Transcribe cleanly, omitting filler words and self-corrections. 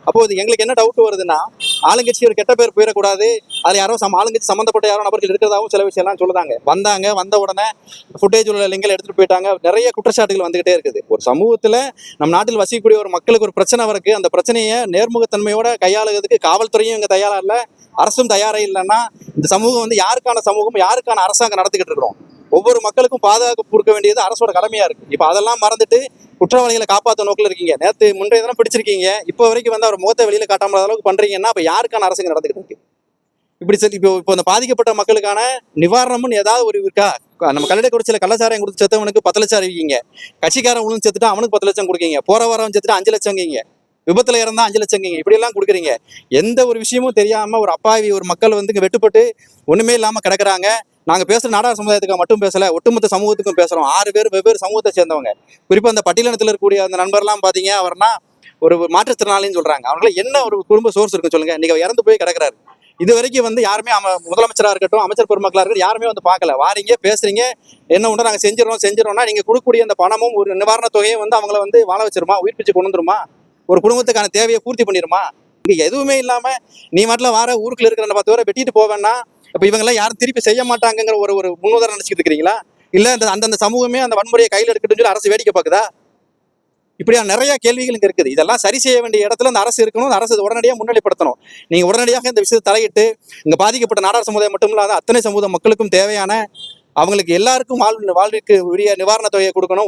அப்போ இது எங்களுக்கு என்ன டவுட் வருதுன்னா, ஆளுங்கட்சி ஒரு கெட்ட பேர் போயிடக்கூடாது, அதில் யாரோ ஆளுங்கட்சி சம்மந்தப்பட்ட யாரோ நபர்கள் இருக்கிறதாவும் சில விஷயம்லாம் சொல்லுதாங்க. வந்த உடனே ஃபுட்டேஜ் உள்ள லிங்கல் எடுத்துட்டு போயிட்டாங்க. நிறைய குற்றச்சாட்டுகள் வந்துகிட்டே இருக்குது. ஒரு சமூகத்தில் நம் நாட்டில் வசிக்கக்கூடிய ஒரு மக்களுக்கு ஒரு பிரச்சனை இருக்கு, அந்த பிரச்சனையை நேர்முகத்தன்மையோட கையாளுறதுக்கு காவல்துறையும் இங்கே தயாரா இல்லை, அரசும் தயாரா இல்லைன்னா இந்த சமூகம் யாருக்கான சமூகம், யாருக்கான அரசாங்கம் நடத்திக்கிட்டு இருக்கிறோம்? ஒவ்வொரு மக்களுக்கும் பாதுகாப்பு கொடுக்க வேண்டியது அரசோட கடமையா இருக்கு. இப்ப அதெல்லாம் மறந்துட்டு குற்றவாளிகளை காப்பாற்ற நோக்கில் இருக்கீங்க. முன்றைய தினம் பிடிச்சிருக்கீங்க, இப்போ வரைக்கும் அவர் முகத்தை வெளியில காட்டாமல் அளவுக்கு பண்றீங்கன்னா அப்ப யாருக்கான அரசுங்க நடந்துகிட்டு இருக்கு? இப்படி சொல்லி இப்போ இந்த பாதிக்கப்பட்ட மக்களுக்கான நிவாரணம்னு ஏதாவது ஒரு இருக்கா? நம்ம கல்லடைக்குறிச்சியில கள்ளச்சாராயம் கொடுத்து செத்தவனுக்கு 10 லட்சம் அறிவிக்கீங்க, கட்சிக்காரன் உழுந்து செத்துட்டா அவனுக்கு 10 லட்சம் கொடுக்கீங்க, போற வரவன் செத்துட்டா 5 லட்சம், விபத்துல இறந்தா 5 லட்சம், இப்படி எல்லாம் கொடுக்குறீங்க. எந்த ஒரு விஷயமும் தெரியாம ஒரு அப்பாவி ஒரு மக்கள் வெட்டுப்பட்டு ஒண்ணுமே இல்லாம கிடக்குறாங்க. நாங்க பேசுற நாடார் சமுதாயத்துக்கு மட்டும் பேசல, ஒட்டுமொத்த சமூகத்துக்கும் பேசுறோம். 6 பேர் வெவ்வேறு சமூகத்தை சேர்ந்தவங்க. குறிப்பா அந்த பட்டியலினத்தில் இருக்கக்கூடிய அந்த நண்பர்லாம் பாத்தீங்க, அவர்னா ஒரு மாற்றுத்திறனாளின்னு சொல்றாங்க. அவங்களுக்கு என்ன ஒரு குடும்ப சோர்ஸ் இருக்கு சொல்லுங்க? இன்னைக்கு இறந்து போய் கிடக்குறாரு. இது வரைக்கும் யாருமே முதலமைச்சரா இருக்கட்டும், அமைச்சர் பெருமக்களா இருக்கட்டும், யாருமே பார்க்கல. வாரீங்க, பேசுறீங்க, என்ன உண்டோ நாங்க செஞ்சிடறோம்னா நீங்க கொடுக்கக்கூடிய அந்த பணமும் ஒரு நிவாரண தொகையும் அவங்கள வாழ வச்சிருமா? உயிர் பிச்சு கொண்டு வந்துருமா? ஒரு குடும்பத்துக்கான தேவையை பூர்த்தி பண்ணிருமா? இங்க எதுவுமே இல்லாம நீ மட்டும் வார ஊருக்குள்ள இருக்கிற 10 பேரை வெட்டிட்டு போவேன்னா இப்ப இவங்க எல்லாம் யாரும் திருப்பி செய்ய மாட்டாங்கிற ஒரு முன்னுதாரணம் நினைச்சிட்டு இருக்கிறீங்களா? இல்ல அந்தந்த சமூகமே அந்த வன்முறையை கையில் எடுக்கட்டும்னு சொல்லி அரசு வேடிக்கை பார்க்குதா? இப்படியான நிறைய கேள்விகள் இங்க இருக்குது. இதெல்லாம் சரி செய்ய வேண்டிய இடத்துல அந்த அரசு இருக்கணும். அந்த அரசு உடனடியாக முன்னிலைப்படுத்தணும். நீங்க உடனடியாக இந்த விஷயத்தை தலையிட்டு இங்க பாதிக்கப்பட்ட நாடார் சமுதாயம் மட்டும் இல்லாத அத்தனை சமூக மக்களுக்கும் தேவையான அவங்களுக்கு எல்லாருக்கும் வாழ்வுக்கு உரிய நிவாரண தொகையை கொடுக்கணும்.